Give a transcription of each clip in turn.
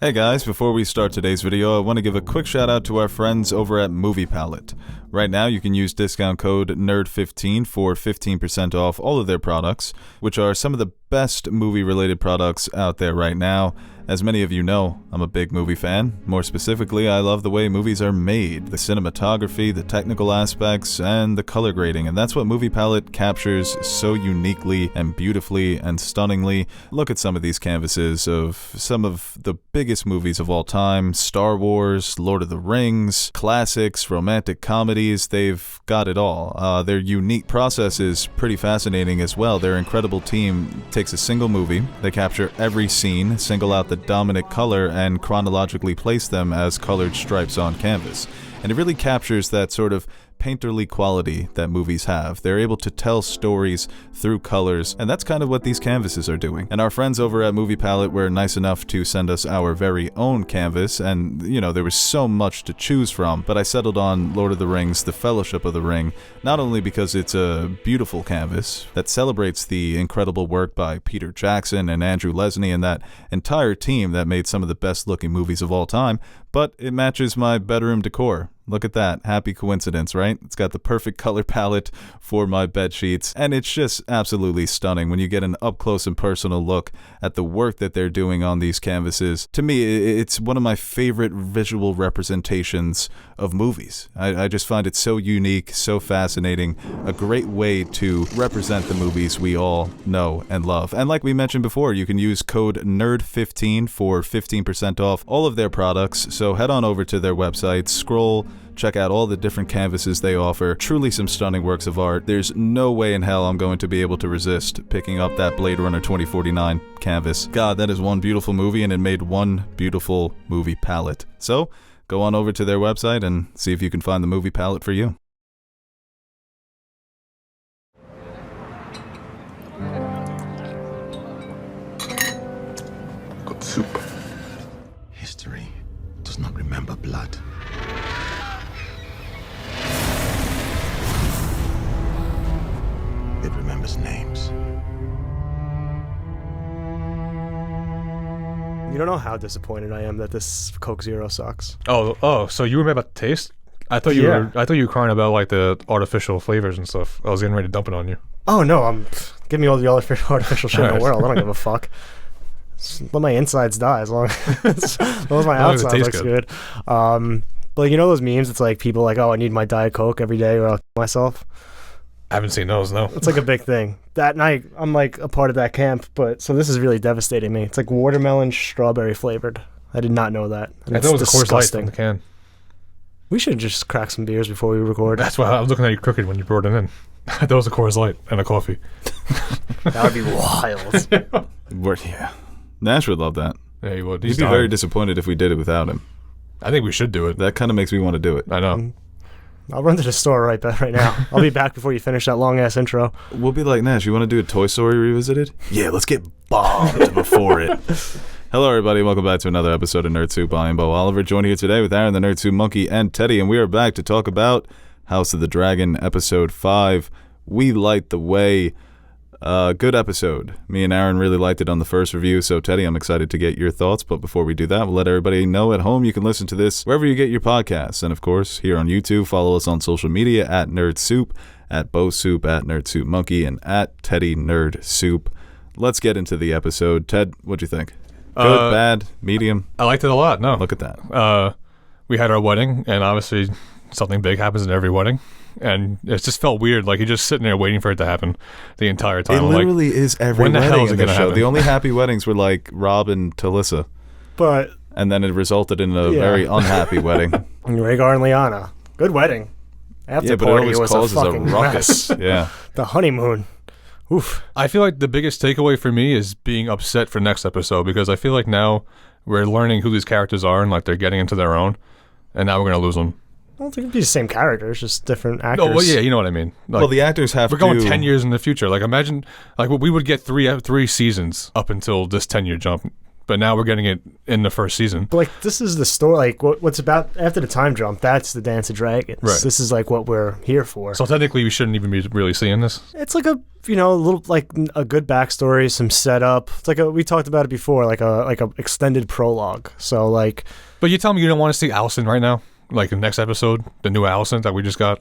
Hey guys, before we start today's video, I want to give a quick shout out to our friends over at Movie Palette. Right now, you can use discount code NERD15 for 15% off all of their products, which are some of the best movie-related products out there right now. As many of you know, I'm a big movie fan. More specifically, I love the way movies are made, the cinematography, the technical aspects, and the color grading, and that's what Movie Palette captures so uniquely and beautifully and stunningly. Look at some of these canvases of some of the biggest movies of all time: Star Wars, Lord of the Rings, classics, romantic comedies. They've got it all. Their unique process is pretty fascinating as well. Their incredible team takes a single movie, they capture every scene, single out the dominant color, and chronologically place them as colored stripes on canvas. And it really captures that sort of painterly quality that movies have. They're able to tell stories through colors, and that's kind of what these canvases are doing. And our friends over at Movie Palette were nice enough to send us our very own canvas, and there was so much to choose from, but I settled on Lord of the Rings, The Fellowship of the Ring, not only because it's a beautiful canvas that celebrates the incredible work by Peter Jackson and Andrew Lesnie and that entire team that made some of the best looking movies of all time, but it matches my bedroom decor. Look at that. Happy coincidence, right? It's got the perfect color palette for my bed sheets, and it's just absolutely stunning when you get an up-close and personal look at the work that they're doing on these canvases. To me, it's one of my favorite visual representations of movies. I just find it so unique, so fascinating, a great way to represent the movies we all know and love. And like we mentioned before, you can use code NERD15 for 15% off all of their products, so head on over to their website, scroll, check out all the different canvases they offer. Truly some stunning works of art. There's no way in hell I'm going to be able to resist picking up that Blade Runner 2049 canvas. God, that is one beautiful movie, and it made one beautiful movie palette. So, go on over to their website and see if you can find the movie palette for you. Good soup. History does not remember blood. It remembers names. You don't know how disappointed I am that this Coke Zero sucks. So you were mad about the taste? I thought you were crying about like the artificial flavors and stuff. I was getting ready to dump it on you. Oh no, give me all the artificial shit in the world. I don't give a fuck. Just let my insides die as long as my outside looks good. But you know those memes? It's like people like, oh, I need my Diet Coke every day or I'll kill myself. I haven't seen those, no. It's like a big thing. That night, I'm like a part of that camp, but so this is really devastating me. It's like watermelon strawberry flavored. I did not know that. I thought it was a Coors Light from the can. We should just crack some beers before we record. That's why I was looking at you crooked when you brought it in. I thought it was a Coors Light and a coffee. That would be wild. Yeah. Nash would love that. Yeah, he would. He'd be very disappointed if we did it without him. I think we should do it. That kind of makes me want to do it. I know. I'll run to the store right now. I'll be back before you finish that long-ass intro. We'll be like, Nash, you want to do a Toy Story Revisited? Yeah, let's get bombed before it. Hello, everybody. Welcome back to another episode of Nerd Soup. I am Beau Oliver, joined here today with Aaron, the Nerd Soup Monkey, and Teddy, and we are back to talk about House of the Dragon, Episode 5, We Light the Way. Good episode. Me and Aaron really liked it on the first review, so Teddy, I'm excited to get your thoughts, but before we do that, we'll let everybody know at home you can listen to this wherever you get your podcasts, and of course, here on YouTube, follow us on social media at Nerd Soup, at Beau Soup, at Nerd Soup Monkey, and at Teddy Nerd Soup. Let's get into the episode. Ted, what'd you think? Good, bad, medium? I liked it a lot, no. Look at that. We had our wedding, and obviously something big happens in every wedding. And it just felt weird, like you're just sitting there waiting for it to happen the entire time. It literally is every when the wedding hell is it in this gonna show. happen? The only happy weddings were like Rob and Talissa, But and then it resulted in a very unhappy wedding. Rhaegar and Lyanna, good wedding. After But it party always was causes a fucking ruckus. mess. Yeah. The honeymoon. Oof. I feel like the biggest takeaway for me is being upset for next episode, because I feel like now we're learning who these characters are and like they're getting into their own, and now we're going to lose them. I don't think it'd be the same characters, just different actors. No, well, yeah, you know what I mean. Like, Well, the actors have we're going 10 years in the future. Like, imagine, like, we would get three seasons up until this 10-year jump. but now we're getting it in the first season. But like, this is the story. Like, what's about after the time jump? That's the Dance of Dragons. Right. This is like what we're here for. So technically, we shouldn't even be really seeing this. It's like a little like a good backstory, some setup. It's like we talked about it before, like a extended prologue. So like, but you tell me you don't want to see Alicent right now, like the next episode, the new Alicent that we just got.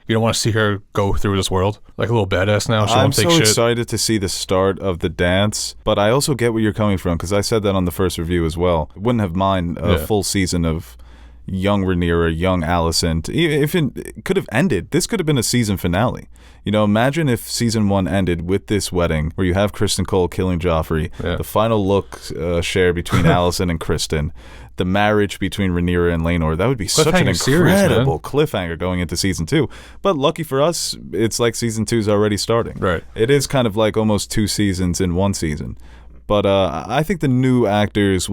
You don't want to see her go through this world like a little badass now. She I'm won't take so shit. excited to see the start of the dance, but I also get where you're coming from because I said that on the first review as well. Wouldn't have mind a full season of young Rhaenyra, young Alicent. If it could have ended, this could have been a season finale. You know, imagine if season 1 ended with this wedding where you have Kristen Cole killing Joffrey, the final look share between Alicent and Kristen, the marriage between Rhaenyra and Laenor. That would be such an incredible cliffhanger going into season 2. But lucky for us, it's like season 2 is already starting. Right. It is kind of like almost 2 seasons in 1 season. But I think the new actors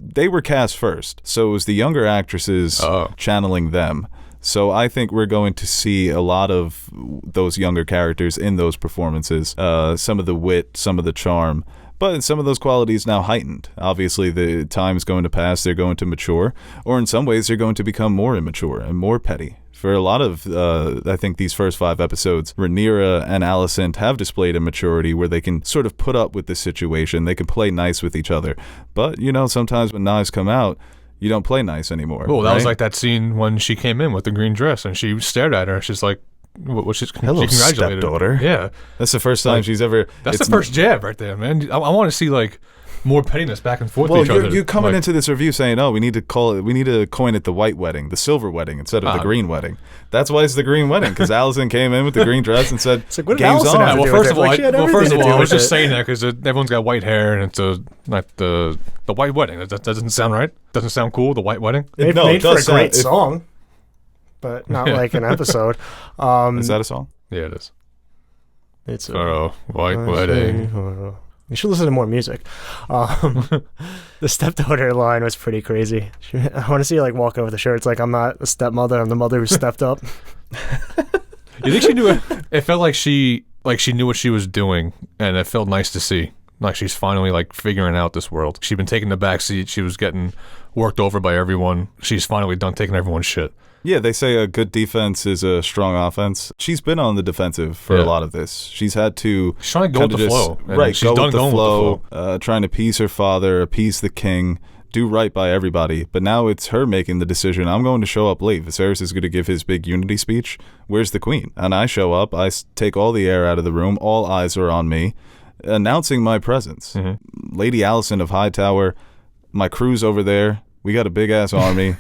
they were cast first. So it was the younger actresses channeling them. So I think we're going to see a lot of those younger characters in those performances. Some of the wit, some of the charm. But some of those qualities now heightened. Obviously, the time's going to pass. They're going to mature. Or in some ways, they're going to become more immature and more petty. For a lot of, I think, these first 5 episodes, Rhaenyra and Alicent have displayed a maturity where they can sort of put up with the situation. They can play nice with each other. But, you know, sometimes when knives come out, you don't play nice anymore. Well, that was like that scene when she came in with the green dress and she stared at her. She's like, hello, stepdaughter. Yeah. That's the first time she's ever... That's the first jab right there, man. I want to see, like, more pettiness back and forth with each other. You're coming into this review saying, oh, we need to coin it the white wedding, the silver wedding, instead of the green wedding. That's why it's the green wedding, because Alicent came in with the green dress and said, like, what game's on. Well, first of all, I was just saying that because everyone's got white hair and it's like the white wedding. That doesn't sound right. Doesn't sound cool, the white wedding. It made for a great song, but not like an episode. Is that a song? Yeah, it is. It's a white wedding. You should listen to more music. The stepdaughter line was pretty crazy. I want to see her like walk over the shirt. It's like, I'm not a stepmother. I'm the mother who stepped up. You think she knew it? It felt like she knew what she was doing, and it felt nice to see. Like she's finally like figuring out this world. She'd been taking the back seat. She was getting worked over by everyone. She's finally done taking everyone's shit. Yeah, they say a good defense is a strong offense. She's been on the defensive for a lot of this. She's had to... She's trying to go with the flow. Right, go with the flow. Trying to appease her father, appease the king, do right by everybody. But now it's her making the decision. I'm going to show up late. Viserys is going to give his big unity speech. Where's the queen? And I show up. I take all the air out of the room. All eyes are on me, announcing my presence. Mm-hmm. Lady Alicent of Hightower, my crew's over there. We got a big-ass army.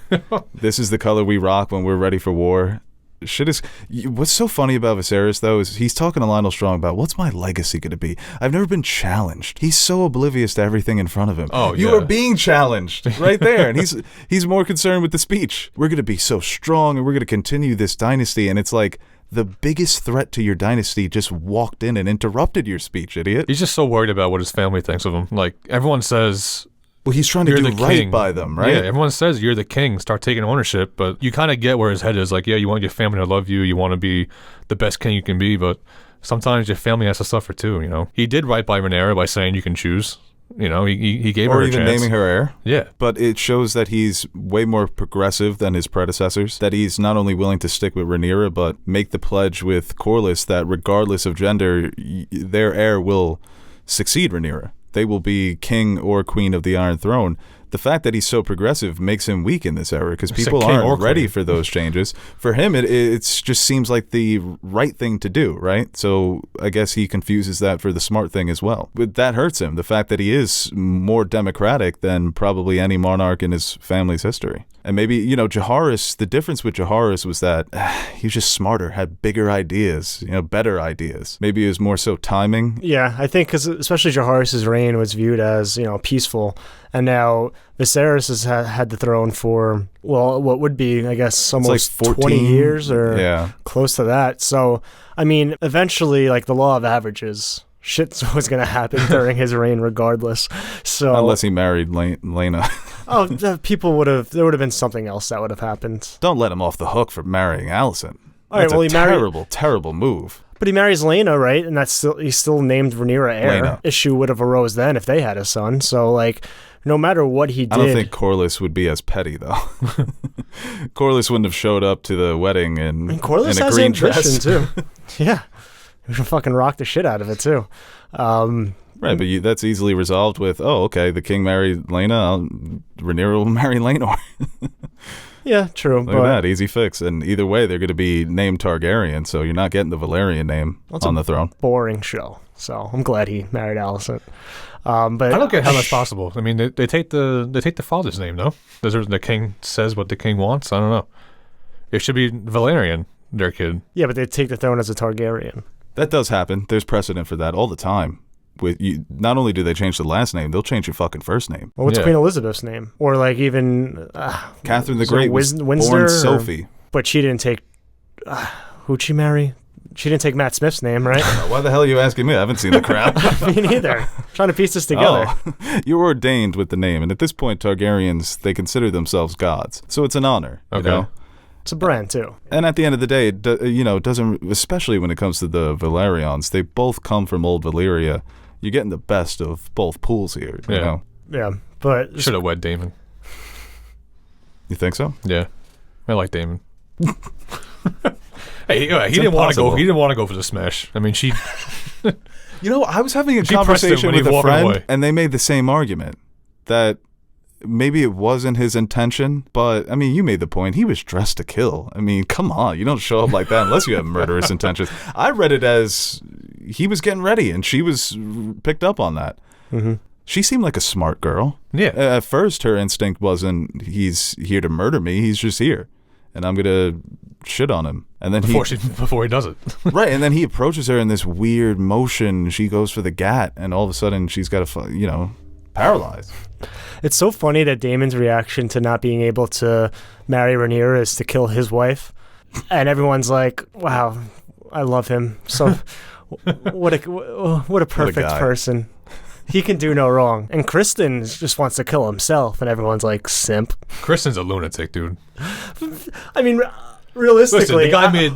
This is the color we rock when we're ready for war. Shit is... What's so funny about Viserys, though, is he's talking to Lionel Strong about, what's my legacy going to be? I've never been challenged. He's so oblivious to everything in front of him. Oh, you are being challenged right there. And he's more concerned with the speech. We're going to be so strong, and we're going to continue this dynasty. And it's like... The biggest threat to your dynasty just walked in and interrupted your speech, idiot. He's just so worried about what his family thinks of him. Like, everyone says... Well, he's trying to do right by them, right? Yeah, everyone says you're the king, start taking ownership, but you kind of get where his head is. Like, yeah, you want your family to love you, you want to be the best king you can be, but sometimes your family has to suffer too, you know? He did right by Rhaenyra by saying you can choose. You know, he gave her a chance. Or even naming her heir. Yeah. But it shows that he's way more progressive than his predecessors, that he's not only willing to stick with Rhaenyra, but make the pledge with Corlys that regardless of gender, their heir will succeed Rhaenyra. They will be king or queen of the Iron Throne. The fact that he's so progressive makes him weak in this era because people aren't ready for those changes. For him, it just seems like the right thing to do, right? So I guess he confuses that for the smart thing as well. But that hurts him, the fact that he is more democratic than probably any monarch in his family's history. And maybe, you know, Jaehaerys, the difference with Jaehaerys was that he was just smarter, had bigger ideas, you know, better ideas. Maybe it was more so timing. Yeah, I think because especially Jaehaerys' reign was viewed as, you know, peaceful. And now Viserys has had the throne for, well, what would be, I guess, almost like 20 years or close to that. So, I mean, eventually, like the law of averages, shit was going to happen during his reign regardless. So unless he married Laena. There would have been something else that would have happened. Don't let him off the hook for marrying Alicent. All right, That's a terrible move. But he marries Lena, right? And he's still named Rhaenyra heir. Lena. Issue would have arose then if they had a son. So like, no matter what he did, I don't think Corlys would be as petty though. Corlys wouldn't have showed up to the wedding in Corlys in a has green ambition dress. too. Yeah, he would fucking rock the shit out of it too. Right, but that's easily resolved with, oh, okay, the king married Lena, Rhaenyra will marry Laenor. Yeah, true. Look at that, easy fix. And either way, they're going to be named Targaryen, so you're not getting the Valerian name on the throne. Boring show. So I'm glad he married Alicent. But I don't get how that's possible. I mean, they take the father's name, no? The king says what the king wants. I don't know. It should be Valerian, their kid. Yeah, but they take the throne as a Targaryen. That does happen. There's precedent for that all the time. With you, not only do they change the last name, they'll change your fucking first name. Well, what's Queen Elizabeth's name? Or like even Catherine the Great was Windsor, born Sophie. But she didn't take. Who'd she marry? She didn't take Matt Smith's name, right? Why the hell are you asking me? I haven't seen the Crown. Me neither. Trying to piece this together. Oh, you're ordained with the name, and at this point, Targaryens, they consider themselves gods, so it's an honor. Okay. You know? It's a brand too. And at the end of the day, it doesn't. Especially when it comes to the Valerians, they both come from old Valyria. You're getting the best of both pools here. You know? Yeah, but Should have wed Daemon. You think so? Yeah, I like Daemon. Hey, he didn't want to go. He didn't want to go for the smash. I mean, she. I was having a She pressed him conversation when he with a was walking friend, away. and they made the same argument that maybe it wasn't his intention, but I mean, you made the point. He was dressed to kill. I mean, come on, you don't show up like that unless you have murderous intentions. I read it as he was getting ready, and she was picked up on that. Mm-hmm. She seemed like a smart girl. Yeah. At first, her instinct wasn't he's here to murder me. He's just here, and I'm gonna shit on him. And then before he does it. right, and then he approaches her in this weird motion. She goes for the gat, and all of a sudden she's got to, paralyzed. it's so funny that Daemon's reaction to not being able to marry Rhaenyra is to kill his wife, and everyone's like, "Wow, I love him." So, what a perfect person. He can do no wrong. And Kristen just wants to kill himself, and everyone's like, "Simp." Kristen's a lunatic, dude. I mean, realistically, Listen, the guy made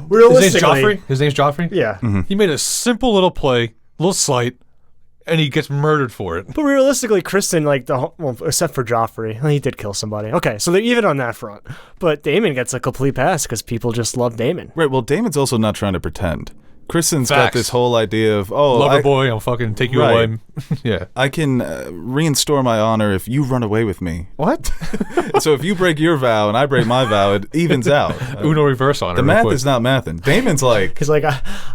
his name's Joffrey. Yeah. Mm-hmm. He made a simple little play, a little slight, and he gets murdered for it. But realistically, Kristen, except for Joffrey, he did kill somebody. Okay, so they're even on that front. But Daemon gets a complete pass because people just love Daemon. Right, well, Daemon's also not trying to pretend. Kristen's got Facts. this whole idea of, Lover boy, I'll fucking take you Right. away. Yeah. I can reinstore my honor if you run away with me. What? So if you break your vow and I break my vow, it evens out. Uno reverse on it. The math is not mathin'. Daemon's like, He's like,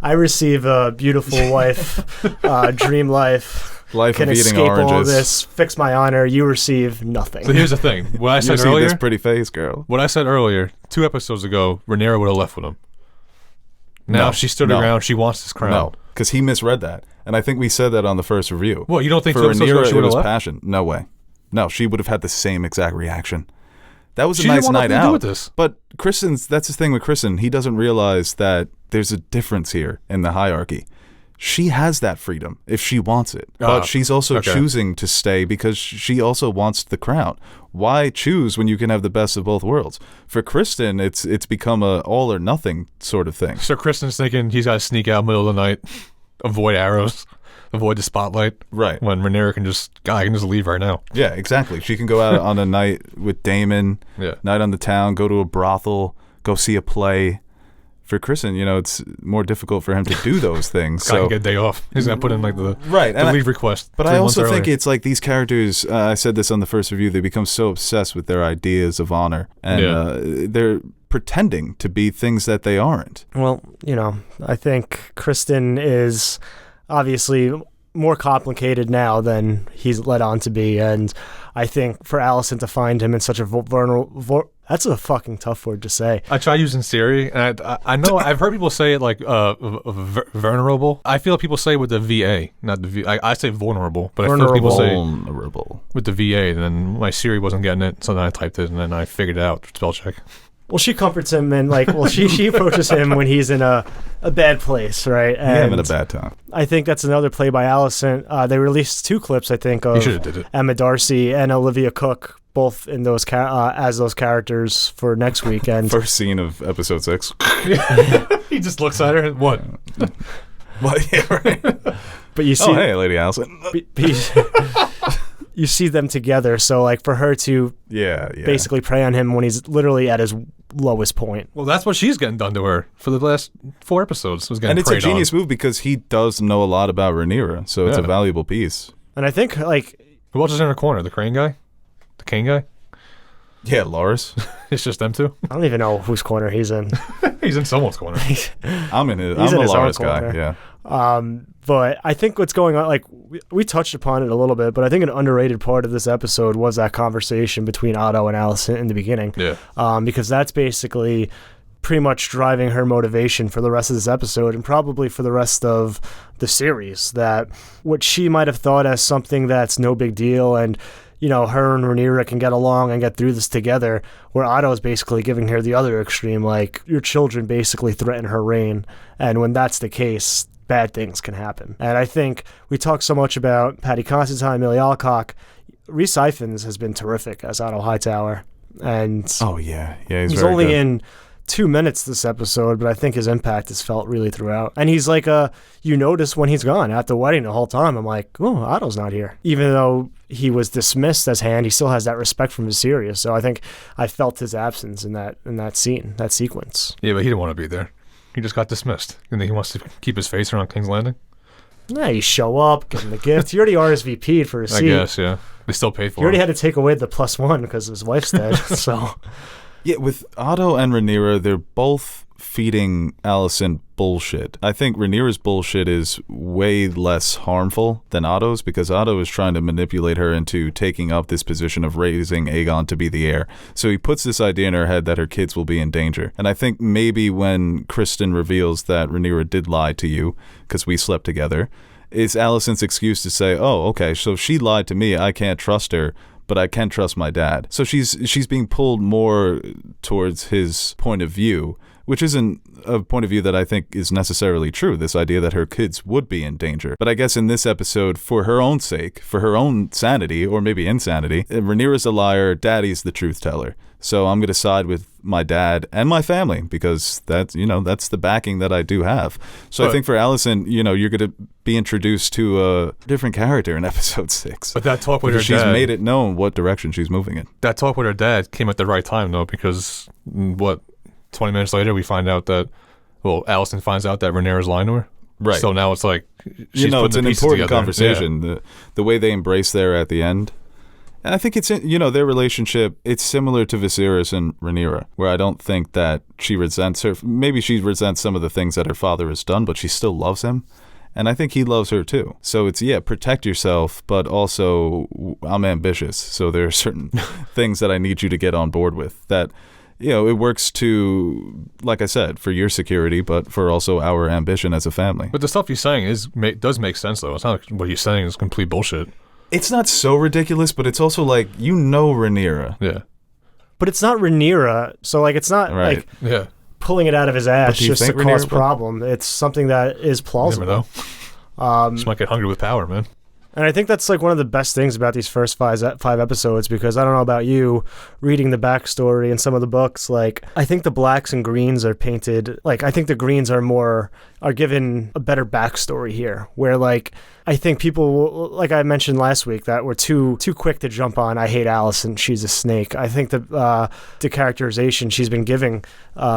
I receive a beautiful wife, dream life. life Can of eating escape all oranges. this, fix my honor. You receive nothing. So here's the thing. What I You said see earlier, this pretty face, girl. what I said earlier, 2 episodes ago, Rhaenyra would have left with him. Now No. she stood No. around. She wants this crown. No, because he misread that. And I think we said that on the first review. What, you don't think For 2 episodes ago Rhaenyra, she it would have was left? passion. No way. No, she would have had the same exact reaction. That was a She didn't nice want night nothing to do out. with this. But that's the thing with Kristen. He doesn't realize that there's a difference here in the hierarchy. She has that freedom if she wants it. But she's also okay. choosing to stay because she also wants the crown. Why choose when you can have the best of both worlds? For Kristen, it's become a all or nothing sort of thing. So Kristen's thinking he's got to sneak out middle of the night, avoid arrows, avoid the spotlight. Right. When Rhaenyra can just leave right now. Yeah, exactly. She can go out on a night with Daemon, Yeah. night on the town, go to a brothel, go see a play. For Kristen, it's more difficult for him to do those things. Guy can So get a day off. He's gonna put in like the right, the and leave request. But 3 I months also think earlier. it's like these characters, I said this on the first review, they become so obsessed with their ideas of honor. And they're pretending to be things that they aren't. Well, I think Kristen is obviously more complicated now than he's led on to be. And I think for Alicent to find him in such a vulnerable... That's a fucking tough word to say. I try using Siri, and I know I've heard people say it like vulnerable. I feel like people say with the VA, not the V. I say vulnerable, but I feel like people say Vulnerable. with the VA. And then my Siri wasn't getting it, so then I typed it, and then I figured it out. Spell check. Well, she comforts him and she approaches him when he's in a bad place, right? And Yeah, having a bad time. I think that's another play by Alicent. They released 2 clips, I think, You of should have did it. Emma Darcy and Olivia Cook both in those as those characters for next weekend. First scene of episode 6. He just looks at her and what? What? Yeah, right. But you see, Oh, hey, Lady Allison. you see them together. So like for her to basically prey on him when he's literally at his lowest point. Well, that's what she's getting done to her for the last 4 episodes. Was getting And it's a preyed genius on. move because he does know a lot about Rhaenyra, so it's a valuable piece. And I think like Who else is in her corner? The crane guy? The cane guy? Yeah, Laris. It's just them two? I don't even know whose corner he's in. He's in someone's corner. I'm in his. He's I'm in a his own Laris guy. corner. Yeah. But I think what's going on, like we touched upon it a little bit, but I think an underrated part of this episode was that conversation between Otto and Alicent in the beginning. Yeah. Because that's basically pretty much driving her motivation for the rest of this episode and probably for the rest of the series. That what she might have thought as something that's no big deal and, you know, her and Rhaenyra can get along and get through this together, where Otto is basically giving her the other extreme, like, your children basically threaten her reign. And when that's the case, bad things can happen. And I think we talk so much about Paddy Considine, Millie Alcock. Rhys Ifans has been terrific as Otto Hightower. And he's very only good. in 2 minutes this episode, but I think his impact is felt really throughout. And he's like you notice when he's gone at the wedding the whole time. I'm like, oh, Otto's not here. Even though he was dismissed as Hand, he still has that respect from Viserys. So I think I felt his absence in that scene, that sequence. Yeah, but he didn't want to be there. He just got dismissed. And then he wants to keep his face around King's Landing? Yeah, you show up, give him the gift. He already RSVP'd for a seat. I guess, yeah. They still paid for He already him. had to take away the +1 because his wife's dead. So Yeah, with Otto and Rhaenyra, they're both feeding Alicent bullshit. I think Rhaenyra's bullshit is way less harmful than Otto's because Otto is trying to manipulate her into taking up this position of raising Aegon to be the heir. So he puts this idea in her head that her kids will be in danger. And I think maybe when Kristen reveals that Rhaenyra did lie to you because we slept together, is Alicent's excuse to say, oh, okay, so she lied to me, I can't trust her, but I can trust my dad. So she's being pulled more towards his point of view, which isn't a point of view that I think is necessarily true, this idea that her kids would be in danger. But I guess in this episode, for her own sake, for her own sanity, or maybe insanity, Rhaenyra's a liar, Daddy's the truth teller. So I'm going to side with my dad and my family because that's the backing that I do have. So I think for Alicent, you're going to be introduced to a different character in episode 6. But that talk with her she's dad... made it known what direction she's moving in. That talk with her dad came at the right time, though, because 20 minutes later, we find out that, Alicent finds out that Rhaenyra's lying to her. Right. So now it's like, she's it's an important together. conversation. Yeah. The way they embrace there at the end. And I think it's, their relationship, it's similar to Viserys and Rhaenyra, where I don't think that she resents her. Maybe she resents some of the things that her father has done, but she still loves him. And I think he loves her too. So it's, protect yourself, but also I'm ambitious. So there are certain things that I need you to get on board with that, it works to, like I said, for your security, but for also our ambition as a family. But the stuff he's saying does make sense, though. It's not like what he's saying is complete bullshit. It's not so ridiculous, but it's also like, Rhaenyra. Yeah. but it's not Rhaenyra, so like it's not Right. like pulling it out of his ass do you just to think cause Rhaenyra- problem. It's something that is You plausible. never know. Just might get hungry with power, man. And I think that's like one of the best things about these first five episodes, because I don't know about you, reading the backstory in some of the books, like I think the blacks and greens are painted, like I think the greens are given a better backstory here, where like I think people, like I mentioned last week, that were too quick to jump on, I hate Alicent, she's a snake. I think the characterization she's been giving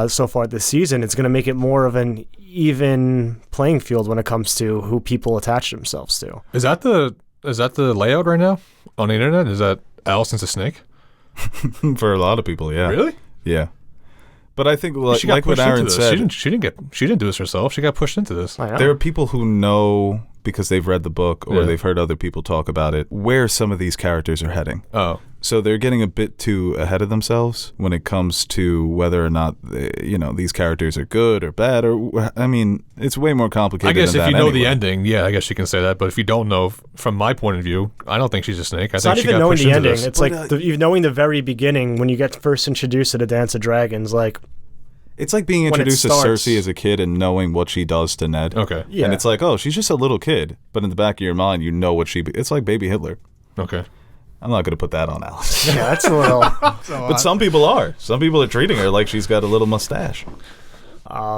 so far this season, it's going to make it more of an even playing field when it comes to who people attach themselves to. Is that the layout right now on the internet? Is that Alicent's a snake? For a lot of people, yeah. Really? Yeah. But I think, She got like what pushed into Aaron this. said, She didn't do this herself. She got pushed into this. I know. there are people who know because they've read the book or Yeah. they've heard other people talk about it, where some of these characters are heading. Oh. So they're getting a bit too ahead of themselves when it comes to whether or not, these characters are good or bad. Or, I mean, it's way more complicated I guess than if that you know anyway. the ending, yeah, I guess you can say that. But if you don't know, from my point of view, I don't think she's a snake. It's I not think she even got knowing pushed the into ending. this. It's But, like even knowing the very beginning when you get first introduced to the Dance of Dragons. Like, It's like being when it introduced to starts. Cersei as a kid and knowing what she does to Ned. Okay. yeah, And it's like, oh, she's just a little kid. But in the back of your mind, you know what it's like baby Hitler. Okay. I'm not going to put that on Alice. Yeah, that's a little. But some people are. Some people are treating her like she's got a little mustache.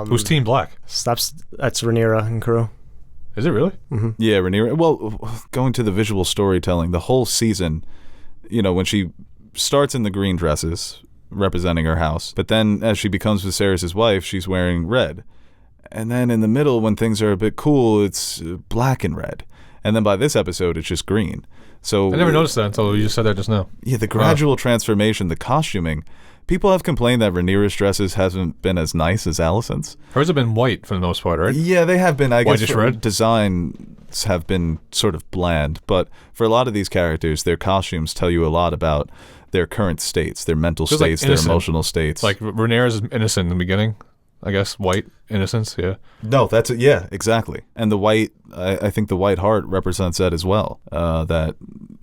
Who's Team Black? That's Rhaenyra and crew. Is it really? Mm-hmm. Yeah, Rhaenyra. Well, going to the visual storytelling, the whole season, when she starts in the green dresses, representing her house, but then as she becomes Viserys' wife, she's wearing red. And then in the middle, when things are a bit cool, it's black and red. And then by this episode, it's just green. So I never noticed that until you just said that just now. Yeah, the gradual transformation, the costuming. People have complained that Rhaenyra's dresses hasn't been as nice as Alicent's. Hers have been white for the most part, right? Yeah, they have been. I guess red? Designs have been sort of bland. But for a lot of these characters, their costumes tell you a lot about their current states, their mental states, their emotional states. Like Rhaenyra's innocent in the beginning. I guess white innocence, yeah. No, that's it. Yeah, exactly. And the white, I think the white heart represents that as well. That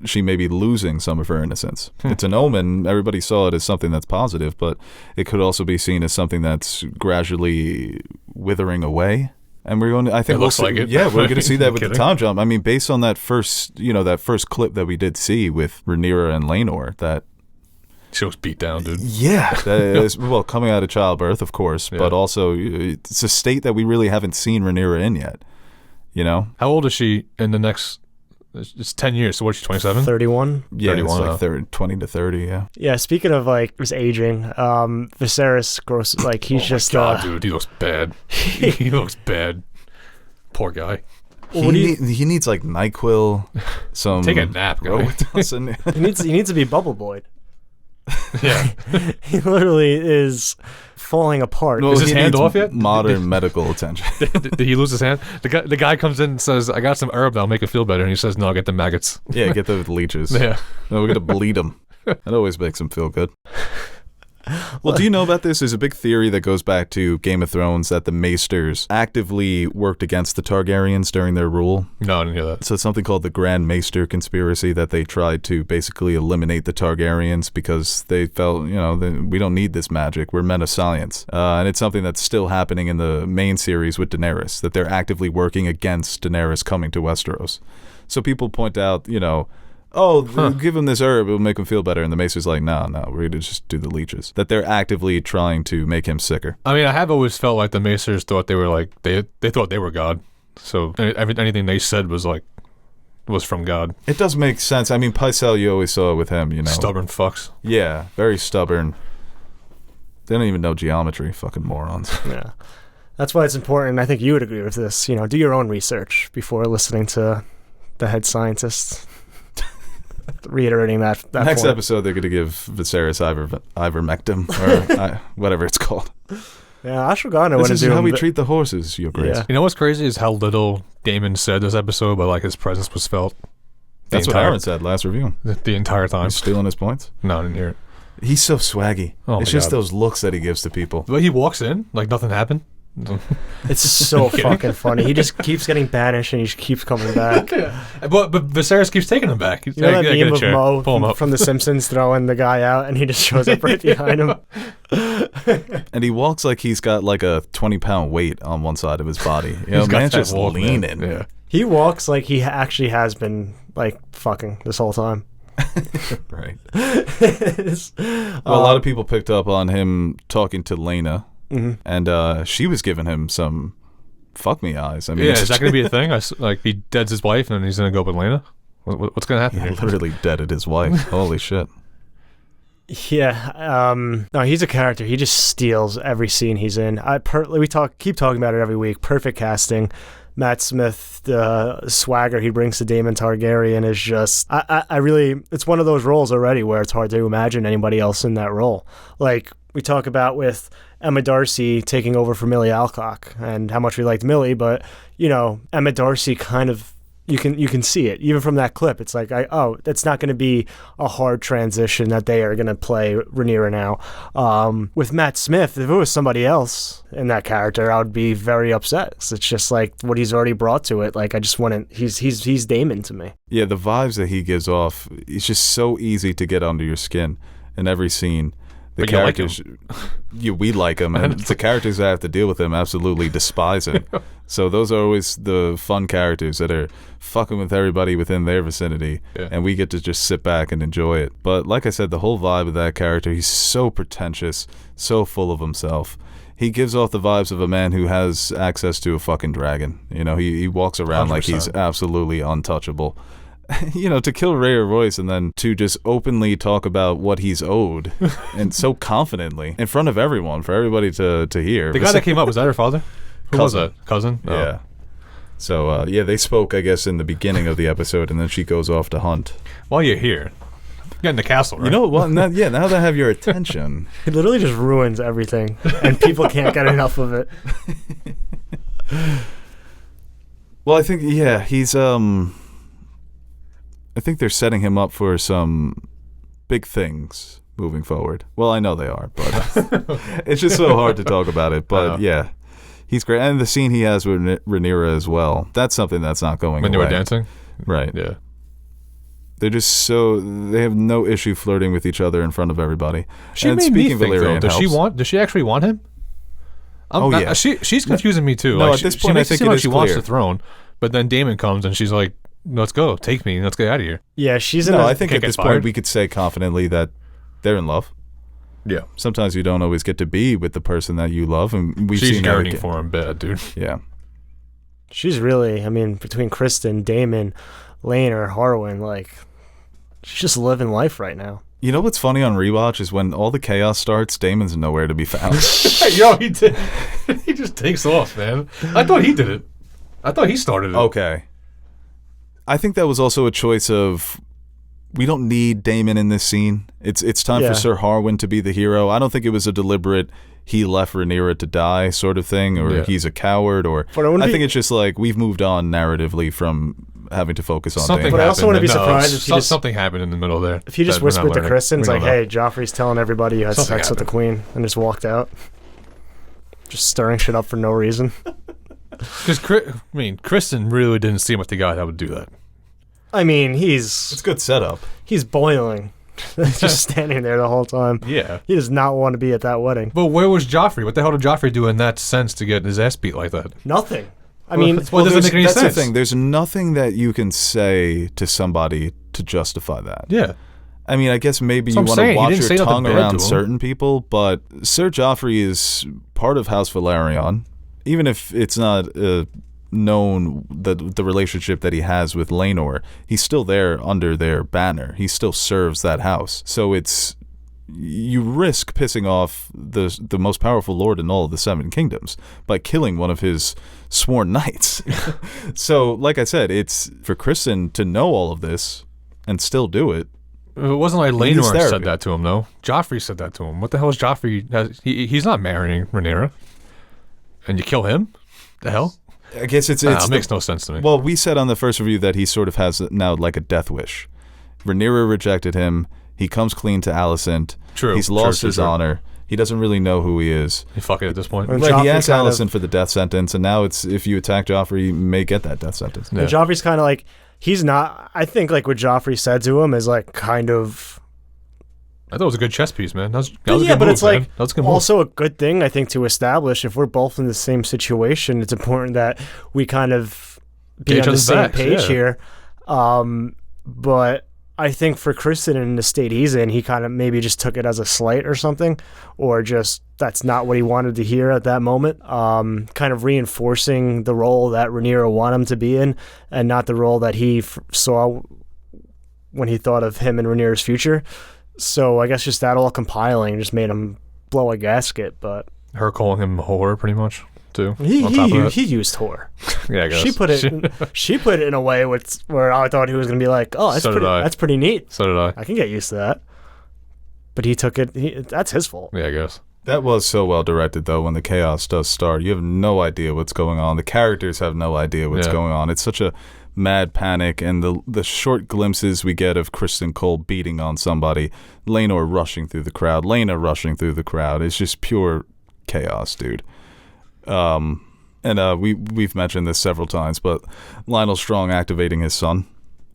she may be losing some of her innocence. It's an omen. Everybody saw it as something that's positive, but it could also be seen as something that's gradually withering away. And we're going to, I think it looks like it. Yeah, we're going to see that with the time jump. I mean, based on that first clip that we did see with Rhaenyra and Laenor, that she was beat down, dude. Yeah, that is, well, coming out of childbirth, of course, but also it's a state that we really haven't seen Rhaenyra in yet. How old is she in the next? It's 10 years. So what is she? 27? 31. Yeah, 31, it's like 20 to 30. Yeah. Yeah. Speaking of his aging, Viserys gross. He's just. God, dude, he looks bad. He looks bad. Poor guy. He needs like NyQuil. Some take a nap, guy. he needs to be bubble boyed. Yeah. He literally is falling apart. Is his hand off yet? Modern medical attention. Did he lose his hand? The guy comes in and says, I got some herb that'll make it feel better. And he says, no, get the maggots. Yeah, get the leeches. Yeah. No, we're going to bleed him. That always makes him feel good. Well, do you know about this? There's a big theory that goes back to Game of Thrones that the Maesters actively worked against the Targaryens during their rule. No, I didn't hear that. So it's something called the Grand Maester Conspiracy, that they tried to basically eliminate the Targaryens because they felt, we don't need this magic. We're men of science. And it's something that's still happening in the main series with Daenerys, that they're actively working against Daenerys coming to Westeros. So people point out, give him this herb, it'll make him feel better. And the Maester's like, no, we're going to just do the leeches. That they're actively trying to make him sicker. I mean, I have always felt like the Maesters thought they were they thought they were God. So anything they said was from God. It does make sense. I mean, Pycelle, you always saw it with him, Stubborn fucks. Yeah, very stubborn. They don't even know geometry, fucking morons. Yeah. That's why it's important. I think you would agree with this. Do your own research before listening to the head scientists. Reiterating that next point. episode, they're going to give Viserys ivermectin or whatever it's called. Yeah, ashwagandha. This is how we treat the horses, Your Grace. Yeah. You know what's crazy is how little Daemon said this episode, but his presence was felt. That's what Aaron said last review. The entire time. He's stealing his points. No, I didn't hear it. He's so swaggy. It's just those looks that he gives to people. But he walks in like nothing happened. It's so fucking funny. He just keeps getting banished and he just keeps coming back. Yeah. But Viserys keeps taking him back. You know that meme of Mo from The Simpsons throwing the guy out and he just shows up right behind him? And he walks like he's got like a 20-pound weight on one side of his body. Man's just leaning. Yeah. He walks like he actually has been fucking this whole time. Right. Well, a lot of people picked up on him talking to Laena. Mm-hmm. And she was giving him some fuck me eyes. I mean, is that going to be a thing? He deads his wife and then he's going to go with Laena? What's going to happen? He literally deaded his wife. Holy shit. Yeah. No, he's a character. He just steals every scene he's in. We keep talking about it every week. Perfect casting. Matt Smith, the swagger he brings to Daemon Targaryen is just, I really, it's one of those roles already where it's hard to imagine anybody else in that role. Like we talk about with Emma Darcy taking over for Millie Alcock and how much we liked Millie, but Emma Darcy kind of, you can see it even from that clip. It's like, that's not going to be a hard transition that they are going to play Rhaenyra now. With Matt Smith, if it was somebody else in that character, I would be very upset. It's just like what he's already brought to it. Like I just wouldn't. He's Daemon to me. Yeah, the vibes that he gives off, it's just so easy to get under your skin in every scene. The But characters, you we like him, and the characters that have to deal with him absolutely despise him. So those are always the fun characters that are fucking with everybody within their vicinity, and we get to just sit back and enjoy it. But like I said, the whole vibe of that character, he's so pretentious, so full of himself. He gives off the vibes of a man who has access to a fucking dragon. You know, he walks around 100%. Like he's absolutely untouchable. You know, to kill Rhaenyra Royce and then to just openly talk about what he's owed and so confidently in front of everyone for everybody to hear. The guy that came up, was that her father? Who was that? Cousin? Oh. Yeah. So, they spoke, I guess, in the beginning of the episode, and then she goes off to hunt. While you're here, get in the castle, right? You know what? Now that I have your attention. It literally just ruins everything, and people can't get enough of it. Well, I think, he's, I think they're setting him up for some big things moving forward. Well, I know they are, but it's just so hard to talk about it. But he's great. And the scene he has with Rhaenyra as well, that's something that's not going away. When they were dancing? Right. Yeah. They're just they have no issue flirting with each other in front of everybody. She and made speaking me think, Valyrian though, does she actually want him? Yeah. She's confusing me too. No, like, at this point, she I makes think it seem like she clear. wants the throne, but then Daemon comes and she's like, let's go, take me, let's get out of here. Yeah, she's in I think at this fired. point we could say confidently that they're in love. Yeah. Sometimes you don't always get to be with the person that you love, and we've She's seen yearning for him bad, dude. Yeah. She's really, between Kristen, Daemon, Lane, or Harwin, like, she's just living life right now. You know what's funny on rewatch is when all the chaos starts, Damon's nowhere to be found. Yo, he did. He just takes off, man. I thought he did it. I thought he started it. Okay. I think that was also a choice of, we don't need Daemon in this scene. It's time for Sir Harwin to be the hero. I don't think it was a deliberate, he left Rhaenyra to die sort of thing, or he's a coward, or I think it's just like we've moved on narratively from having to focus on something Daemon. But I also wouldn't be surprised if he just, something happened in the middle there. If he just whispered to Kristen, like, hey, Joffrey's telling everybody you had sex with the queen, and just walked out. Just stirring shit up for no reason. Because, Kristen really didn't seem like the guy that would do that. It's a good setup. He's boiling. Just standing there the whole time. Yeah. He does not want to be at that wedding. But where was Joffrey? What the hell did Joffrey do in that sense to get his ass beat like that? Nothing. Doesn't make any that's sense. the thing. There's nothing that you can say to somebody to justify that. Yeah. I guess maybe That's you what want I'm to watch saying. your tongue He didn't say nothing bad to around him. certain people, but Sir Joffrey is part of House Velaryon, even if it's not known the relationship that he has with Laenor. He's still there under their banner. He still serves that house. So you risk pissing off the most powerful lord in all of the Seven Kingdoms by killing one of his sworn knights. So, like I said, it's for Kristen to know all of this and still do it. It wasn't like Laenor said that to him, though. Joffrey said that to him. What the hell is Joffrey? He's not marrying Rhaenyra. And you kill him? The hell? I guess it makes no sense to me. Well, we said on the first review that he sort of has now like a death wish. Rhaenyra rejected him. He comes clean to Alicent. True. He's lost his honor. He doesn't really know who he is. You fuck it at this point. Right, he asked Alicent for the death sentence, and now it's if you attack Joffrey, you may get that death sentence. Yeah. And Joffrey's kind of like, he's not, I think like what Joffrey said to him is like kind of, I thought it was a good chess piece, man. That was a but good move, it's like that was a good also move. a good thing, I think, to establish if we're both in the same situation. It's important that we kind of be on the same page here. But I think for Kristen in the state he's in, he kind of maybe just took it as a slight or something, or just that's not what he wanted to hear at that moment. Kind of reinforcing the role that Rhaenyra wanted him to be in, and not the role that he saw when he thought of him and Rhaenyra's future. So I guess just that all compiling just made him blow a gasket. But her calling him a whore, pretty much, too. He used whore. Yeah, I guess. She put it in a way where I thought he was gonna be like, oh, that's pretty neat. So did I. I can get used to that. But he took it. That's his fault. Yeah, I guess. That was so well directed, though. When the chaos does start, you have no idea what's going on. The characters have no idea what's going on. It's such a mad panic, and the short glimpses we get of Kristen Cole beating on somebody, Laenor rushing through the crowd, Lena rushing through the crowd. It's just pure chaos, dude. And we've mentioned this several times, but Lionel Strong activating his son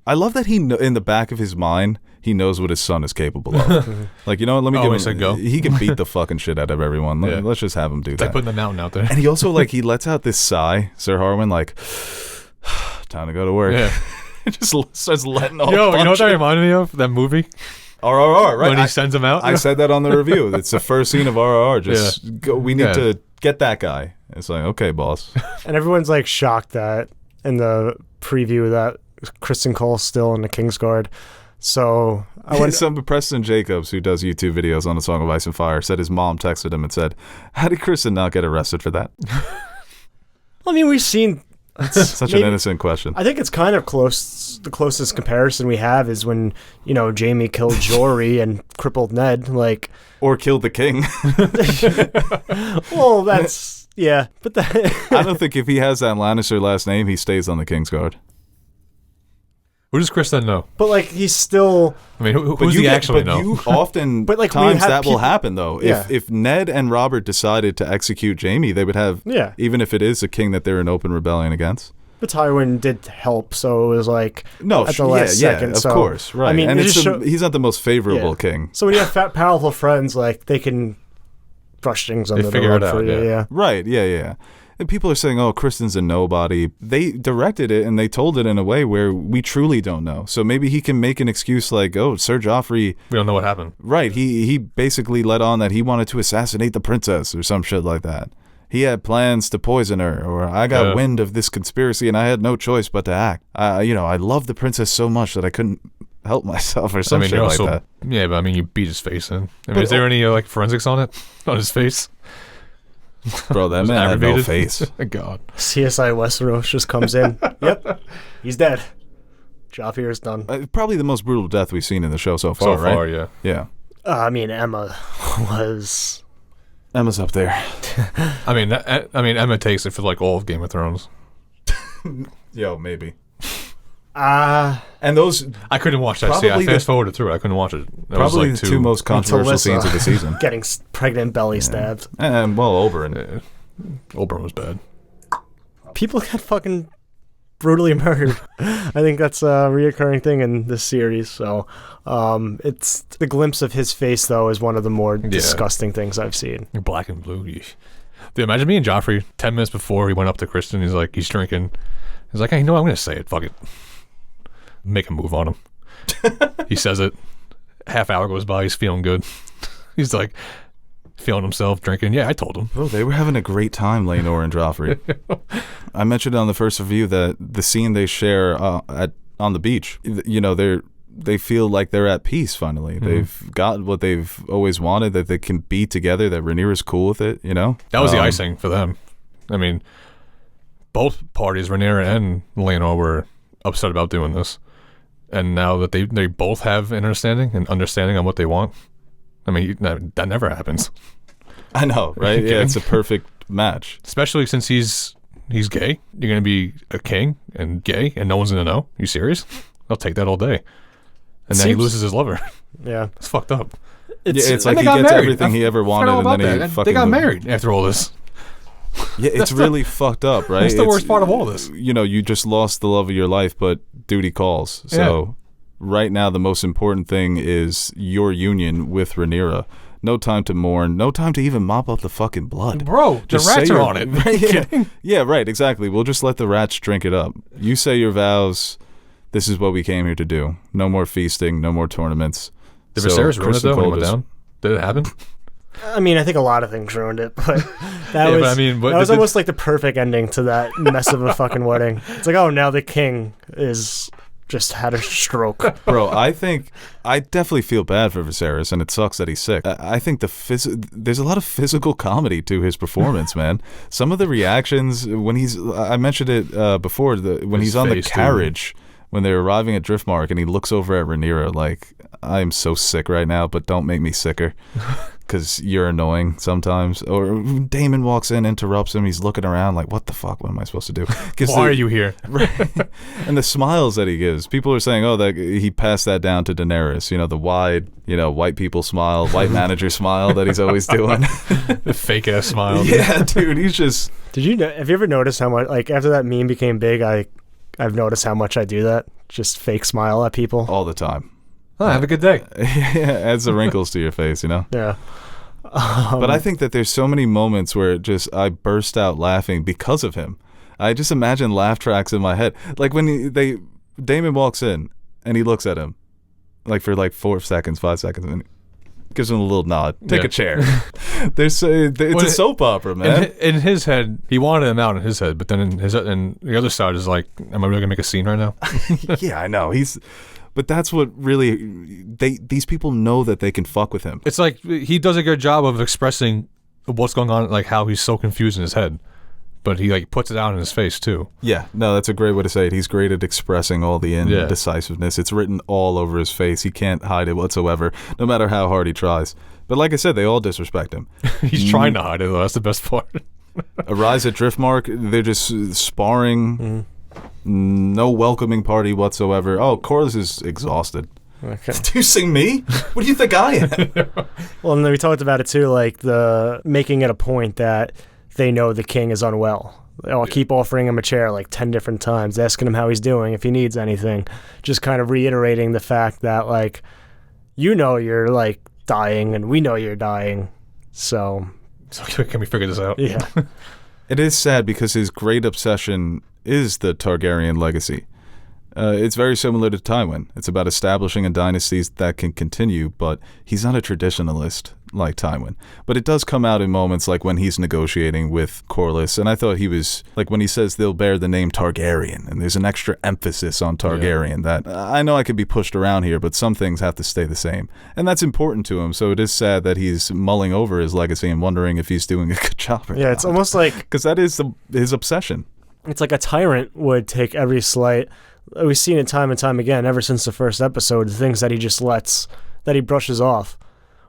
I love that in the back of his mind, he knows what his son is capable of. Like, you know what? Let me give him. Go. He can beat the fucking shit out of everyone. Let's just have him do that. Like putting the mountain out there. And he also he lets out this sigh, Sir Harwin, like, time to go to work. Yeah. Just starts letting off. Yo, you know what that reminded me of? That movie. RRR, right? When he sends him out. I said that on the review. It's the first scene of RRR. Just go. We need to get that guy. It's like, okay, boss. And everyone's like shocked that in the preview that Kristen Cole's still in the Kingsguard. So I went. Some Preston Jacobs, who does YouTube videos on the Song of Ice and Fire, said his mom texted him and said, "How did Kristen not get arrested for that?" I mean, we've seen. Such an innocent question. I think it's kind of close. The closest comparison we have is when, Jaime killed Jory and crippled Ned, or killed the king. Well, that's but I don't think if he has that Lannister last name, he stays on the Kingsguard. Who does Kristen know? But he's still. I mean, who's he actually know? You often times that will happen though. If Ned and Robert decided to execute Jaime, they would have. Yeah. Even if it is a king that they're in open rebellion against. But Tywin did help, so it was no, at the last second. Of course, right. I mean, and he's not the most favorable king. So when you have powerful friends, they can brush things under the rug for you. Yeah. Right. Yeah. And people are saying, "Oh, Kristen's a nobody." They directed it and they told it in a way where we truly don't know. So maybe he can make an excuse like, "Oh, Sir Joffrey." We don't know what happened. Right. He basically let on that he wanted to assassinate the princess or some shit like that. He had plans to poison her, or I got wind of this conspiracy and I had no choice but to act. I love the princess so much that I couldn't help myself or some shit like that. Yeah, but you beat his face in. Is there any forensics on it? On his face? Bro, that man had no face. God. CSI Westeros just comes in. Yep, he's dead. Job here is done. Probably the most brutal death we've seen in the show so far, right? So far, yeah. Yeah. I mean, Emma's up there. I mean, Emma takes it for all of Game of Thrones. Yo, maybe. And those I couldn't watch that. See, I fast forwarded through it. I couldn't watch it. Probably the two most controversial scenes of the season. Getting pregnant belly stabbed. And Oberyn. Oberyn was bad. People got fucking brutally murdered. I think that's a reoccurring thing in this series. So, it's the glimpse of his face though is one of the more disgusting things I've seen. Black and blue. Dude, imagine me and Joffrey 10 minutes before he went up to Kristen. He's drinking. He's like, "Hey, I'm gonna say it. Fuck it. Make a move on him." He says it. Half hour goes by. He's feeling good. He's feeling himself, drinking. Yeah, I told him. Bro, they were having a great time, Laenor and Joffrey. I mentioned on the first review that the scene they share on the beach, they feel like they're at peace finally. Mm-hmm. They've got what they've always wanted, that they can be together, that Rhaenyra's cool with it, That was the icing for them. I mean, both parties, Rhaenyra and Laenor, were upset about doing this. And now that they both have an understanding on what they want, I mean, that never happens. I know, right? Yeah, it's a perfect match. Especially since he's gay. You're going to be a king and gay, and no one's going to know. You serious? I'll take that all day. And then he loses his lover. Yeah. It's fucked up. It's like he gets everything he ever wanted, and then they got married after all this. Yeah, it's really fucked up, right? That's the worst part of all this. You just lost the love of your life, but duty calls. So right now, the most important thing is your union with Rhaenyra. No time to mourn. No time to even mop up the fucking blood. Bro, the rats are on it. Right, yeah, right, exactly. We'll just let the rats drink it up. You say your vows. This is what we came here to do. No more feasting. No more tournaments. Did Viserys ruin it, though, when it went down? Did it happen? I mean, I think a lot of things ruined it, but that was almost like the perfect ending to that mess of a fucking wedding. It's like, oh, now the king is just had a stroke. Bro, I definitely feel bad for Viserys, and it sucks that he's sick. I think there's a lot of physical comedy to his performance, man. Some of the reactions when I mentioned it before, when he's on the carriage, when they're arriving at Driftmark, and he looks over at Rhaenyra like, I am so sick right now, but don't make me sicker. Because you're annoying sometimes. Or Daemon walks in, interrupts him. He's looking around like, what the fuck? What am I supposed to do? Why are you here? Right. And the smiles that he gives. People are saying, oh, that he passed that down to Daenerys. The wide, white people smile, white manager smile that he's always doing. The fake ass smile. Yeah, dude. He's just. Have you ever noticed how much, after that meme became big, I've noticed how much I do that just fake smile at people. all the time. Oh, have a good day. Yeah, adds the wrinkles to your face, you know? Yeah. But I think that there's so many moments where I burst out laughing because of him. I just imagine laugh tracks in my head. Like when Daemon walks in and he looks at him like for like 4 seconds, 5 seconds, and gives him a little nod. Take a chair. It's a soap opera, man. In his head, he wanted him out in his head, but then in the other side is like, am I really gonna make a scene right now? Yeah, I know. But that's what really these people know that they can fuck with him. It's like he does a good job of expressing what's going on, like how he's so confused in his head, but he like puts it out in his face too. Yeah, no, that's a great way to say it. He's great at expressing all the indecisiveness. It's written all over his face. He can't hide it whatsoever, no matter how hard he tries. But like I said, they all disrespect him. He's trying to hide it though. That's the best part. Arise at Driftmark, they're just sparring. No welcoming party whatsoever. Oh, Corlys is exhausted. Okay. Do you see me? What do you think I am? Well, and then we talked about it too, like the making it a point that they know the king is unwell. I'll keep offering him a chair like 10 different times, asking him how he's doing, if he needs anything. Just kind of reiterating the fact that, like, you know you're, like, dying, and we know you're dying. So can we figure this out? Yeah. It is sad because his great obsession is the Targaryen legacy. It's very similar to Tywin. It's about establishing a dynasty that can continue, but he's not a traditionalist like Tywin. But it does come out in moments like when he's negotiating with Corlys, and I thought he was, like when he says they'll bear the name Targaryen, and there's an extra emphasis on Targaryen that I know I could be pushed around here, but some things have to stay the same. And that's important to him, so it is sad that he's mulling over his legacy and wondering if he's doing a good job or not. It's almost like... Because that is his obsession. It's like a tyrant would take every slight... We've seen it time and time again ever since the first episode, the things that he just lets, that he brushes off.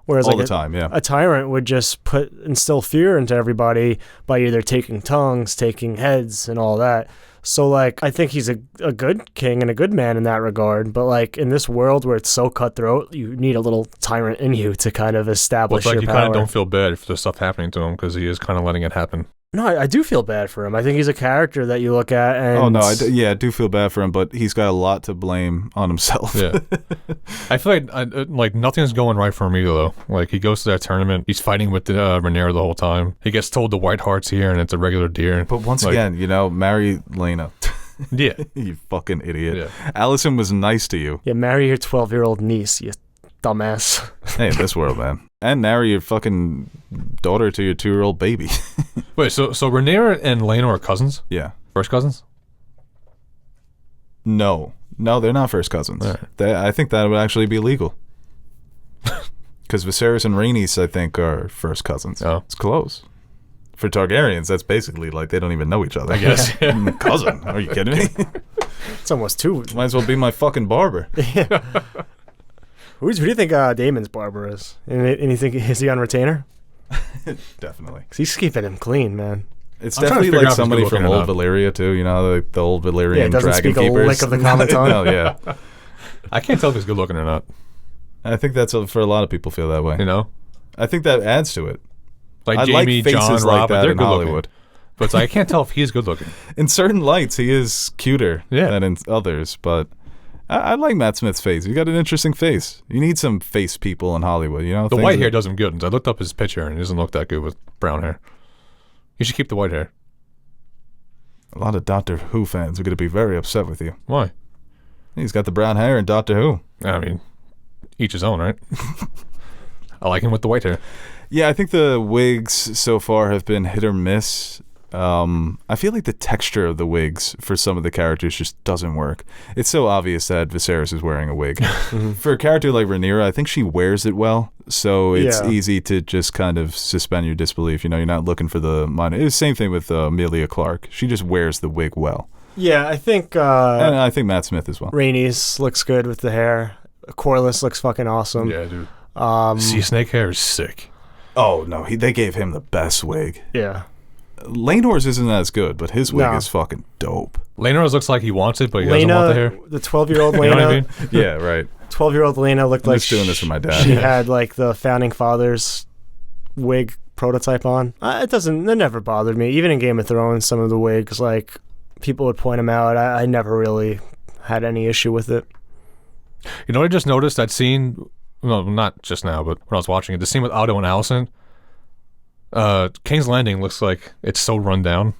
Whereas all like the time, yeah. A tyrant would just instill fear into everybody by either taking tongues, taking heads, and all that. So, like, I think he's a good king and a good man in that regard. But, like, in this world where it's so cutthroat, you need a little tyrant in you to kind of establish your power. You kind of don't feel bad for the stuff happening to him because he is kind of letting it happen. No, I do feel bad for him. I think he's a character that you look at and... Oh, no, I do feel bad for him, but he's got a lot to blame on himself. Yeah. I feel like nothing's going right for him either, though. Like, he goes to that tournament, he's fighting with Rhaenyra the whole time. He gets told the White Hart's here, and it's a regular deer. But once again, marry Lena. Yeah. You fucking idiot. Yeah. Alicent was nice to you. Yeah, marry your 12-year-old niece, you dumbass. Hey, in this world, man. And marry your fucking daughter to your 2-year-old baby. Wait, so Rhaenyra and Laenor are cousins? Yeah. First cousins? No, they're not first cousins. Right. I think that would actually be legal. Because Viserys and Rhaenys, I think, are first cousins. Oh. It's close. For Targaryens, that's basically like they don't even know each other. I guess. Cousin? Are you kidding me? It's almost two. Might as well be my fucking barber. Yeah. Who do you think Daemon's barber is? And you think, is he on retainer? Definitely. 'Cause he's keeping him clean, man. It's definitely like somebody from old Valyria too. You know, the old Valyrian dragon keepers. A lick of the common tongue. No, yeah. I can't tell if he's good looking or not. I think that's for a lot of people feel that way. You know, I think that adds to it. Like I Jamie, like faces John, like Rob, that they're in good Hollywood. looking. But it's like, I can't tell if he's good looking. In certain lights, he is cuter than in others, but I like Matt Smith's face. He got an interesting face. You need some face people in Hollywood, you know? The white hair does him good. I looked up his picture, and he doesn't look that good with brown hair. You should keep the white hair. A lot of Doctor Who fans are going to be very upset with you. Why? He's got the brown hair in Doctor Who. I mean, each his own, right? I like him with the white hair. Yeah, I think the wigs so far have been hit or miss. I feel like the texture of the wigs for some of the characters just doesn't work. It's so obvious that Viserys is wearing a wig. For a character like Rhaenyra, I think she wears it well, so it's easy to just kind of suspend your disbelief. You know, you're not looking for the minor. It's the same thing with Emilia Clarke. She just wears the wig well. Yeah, I think... and I think Matt Smith as well. Rhaenys looks good with the hair. Corlys looks fucking awesome. Yeah, dude. Sea snake hair is sick. Oh, no, they gave him the best wig. Yeah. Laenor's isn't as good, but his wig is fucking dope. Laenor's looks like he wants it, but he doesn't want the hair. The 12-year-old Laena. You know what I mean? Yeah, right. 12-year-old Laena looked like just doing this for my dad. She had like the founding fathers wig prototype on. It never bothered me. Even in Game of Thrones, some of the wigs, like people would point them out. I never really had any issue with it. You know what I just noticed? That scene, no, not just now, but when I was watching it, the scene with Otto and Alicent, King's Landing looks like it's so run down.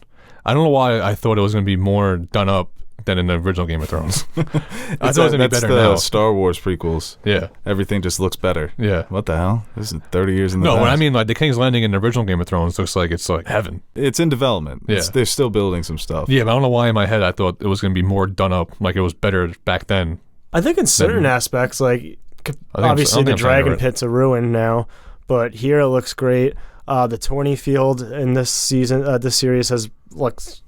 I don't know why I thought it was going to be more done up than in the original Game of Thrones. I thought it was going to be better now. Star Wars prequels. Yeah. Everything just looks better. Yeah. What the hell? This is 30 years in the past. No, I mean, like, the King's Landing in the original Game of Thrones looks like it's like heaven. It's in development. Yeah. They're still building some stuff. Yeah, but I don't know why in my head I thought it was going to be more done up, like it was better back then. I think in certain aspects, like, obviously the dragon pit's a ruin now, but here it looks great. The tourney field in this season, this series looks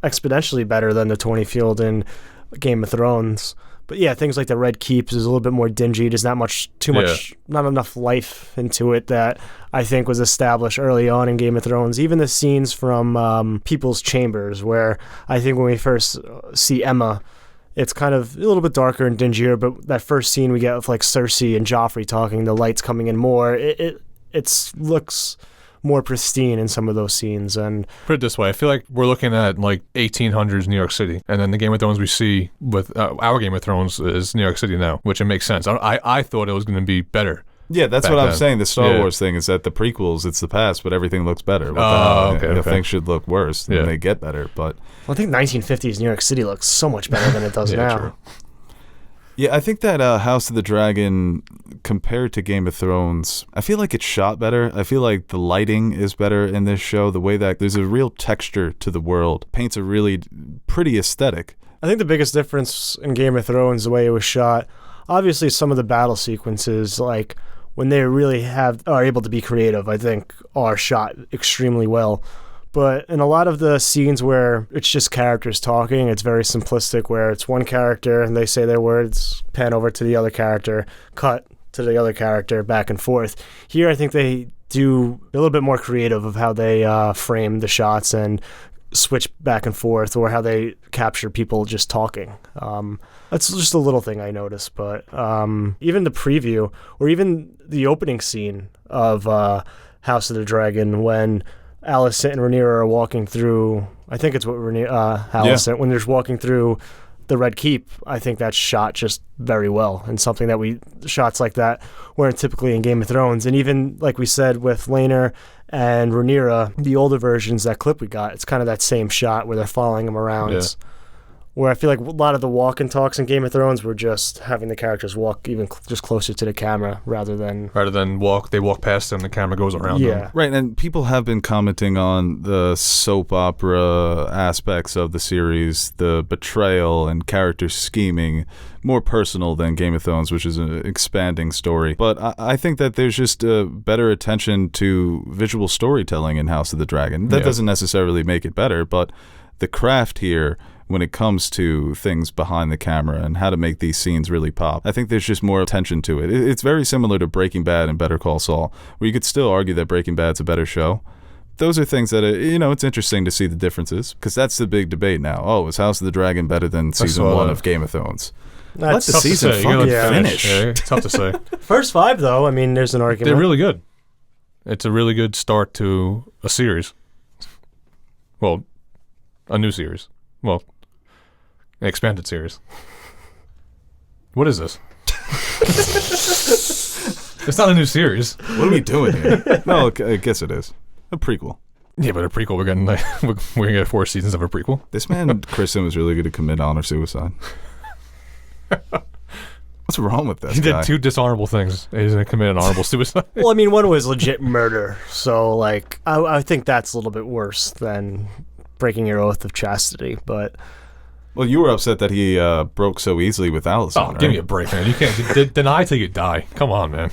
exponentially better than the tourney field in Game of Thrones. But yeah, things like the Red Keep is a little bit more dingy. There's not enough life into it that I think was established early on in Game of Thrones. Even the scenes from People's Chambers, where I think when we first see Emma, it's kind of a little bit darker and dingier, but that first scene we get of like Cersei and Joffrey talking, the lights coming in more, it looks more pristine in some of those scenes. And put it this way, I feel like we're looking at like 1800s New York City, and then the Game of Thrones we see with our Game of Thrones is New York City now, which it makes sense. I thought it was going to be better. Yeah, that's what I'm saying. The Star Wars thing is that the prequels, it's the past, but everything looks better. Okay. Things should look worse, and they get better. But I think 1950s New York City looks so much better than it does now. True. Yeah, I think that House of the Dragon, compared to Game of Thrones, I feel like it's shot better. I feel like the lighting is better in this show. The way that there's a real texture to the world paints a really pretty aesthetic. I think the biggest difference in Game of Thrones, the way it was shot, obviously some of the battle sequences, like when they really are able to be creative, I think are shot extremely well. But in a lot of the scenes where it's just characters talking, it's very simplistic, where it's one character and they say their words, pan over to the other character, cut to the other character, back and forth. Here, I think they do a little bit more creative of how they frame the shots and switch back and forth, or how they capture people just talking. That's just a little thing I noticed. But even the preview, or even the opening scene of House of the Dragon, when Alicent and Rhaenyra are walking through, I think it's what Alicent, when they're walking through the Red Keep, I think that's shot just very well, and something that shots like that weren't typically in Game of Thrones. And even like we said with Laenor and Rhaenyra, the older versions, that clip we got, it's kind of that same shot where they're following them around. Yeah. Where I feel like a lot of the walk and talks in Game of Thrones were just having the characters walk even just closer to the camera rather than they walk past them, the camera goes around them. Right, and people have been commenting on the soap opera aspects of the series, the betrayal and character scheming, more personal than Game of Thrones, which is an expanding story. But I think that there's just a better attention to visual storytelling in House of the Dragon. That doesn't necessarily make it better, but the craft here, when it comes to things behind the camera and how to make these scenes really pop, I think there's just more attention to it. It's very similar to Breaking Bad and Better Call Saul, where you could still argue that Breaking Bad's a better show. Those are things that, it's interesting to see the differences, because that's the big debate now. Oh, is House of the Dragon better than season 1 of Game of Thrones? Let the season fucking finish. Yeah, tough to say. First 5, though, I mean, there's an argument. They're really good. It's a really good start to a series. Well, a new series. Well, an expanded series. What is this? It's not a new series. What are we doing here? No, I guess it is. A prequel. Yeah, but a prequel, we're gonna get 4 seasons of a prequel. This man, Kristen, was really good to commit honor suicide. What's wrong with this guy? He did 2 dishonorable things. He's gonna commit an honorable suicide. Well, I mean, one was legit murder, so like I think that's a little bit worse than breaking your oath of chastity. But well, you were upset that he broke so easily with Alicent. Oh, right? Give me a break, man! You can't deny till you die. Come on, man.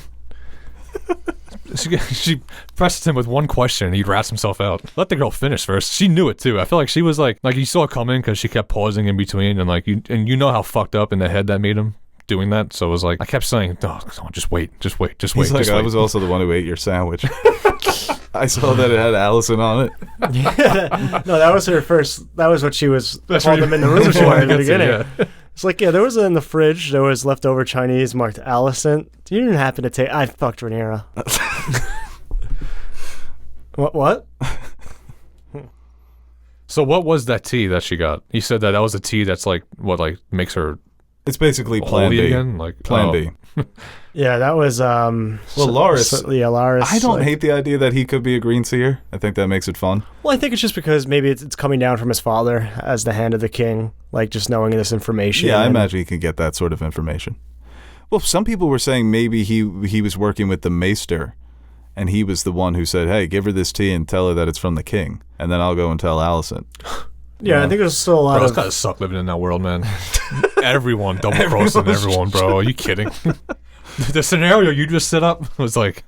She pressed him with one question and he rats himself out. Let the girl finish first. She knew it too. I feel like she was like you saw it coming, because she kept pausing in between, and you know how fucked up in the head that made him doing that. So it was like I kept saying, "Oh, come on, just wait." He's like, I was also the one who ate your sandwich. I saw that it had Alicent on it. Yeah. No, that was her first. That was what she was called them in the room for in the beginning. Yeah. It's like, there was in the fridge, there was leftover Chinese marked Alicent. You didn't happen to take... I fucked Rhaenyra. What? So what was that tea that she got? He said that was a tea that's makes her It's basically Plan B. Again? Like, Plan B. Yeah, that was Laris. Laris. I don't hate the idea that he could be a green seer. I think that makes it fun. Well, I think it's just because maybe it's coming down from his father as the hand of the king, like just knowing this information. Yeah, I imagine he can get that sort of information. Well, some people were saying maybe he was working with the maester, and he was the one who said, "Hey, give her this tea and tell her that it's from the king, and then I'll go and tell Alicent." Yeah, I think there's still a lot bro, of... it's gotta suck living in that world, man. Everyone double-crossing everyone, bro. Are you kidding? The scenario you just set up was like,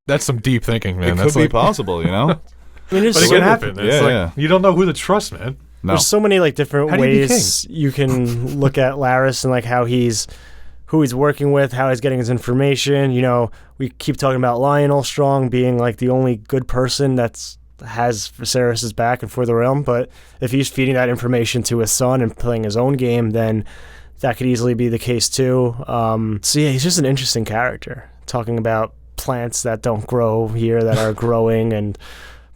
that's some deep thinking, man. It could be possible, you know? I mean, But it can happen. It's Yeah. You don't know who to trust, man. No. There's so many like different How do you be ways you can look at Laris and like who he's working with, how he's getting his information. You know, we keep talking about Lionel Strong being like the only good person has Viserys' back and for the realm, but if he's feeding that information to his son and playing his own game, then that could easily be the case too. So yeah, he's just an interesting character, talking about plants that don't grow here that are growing, and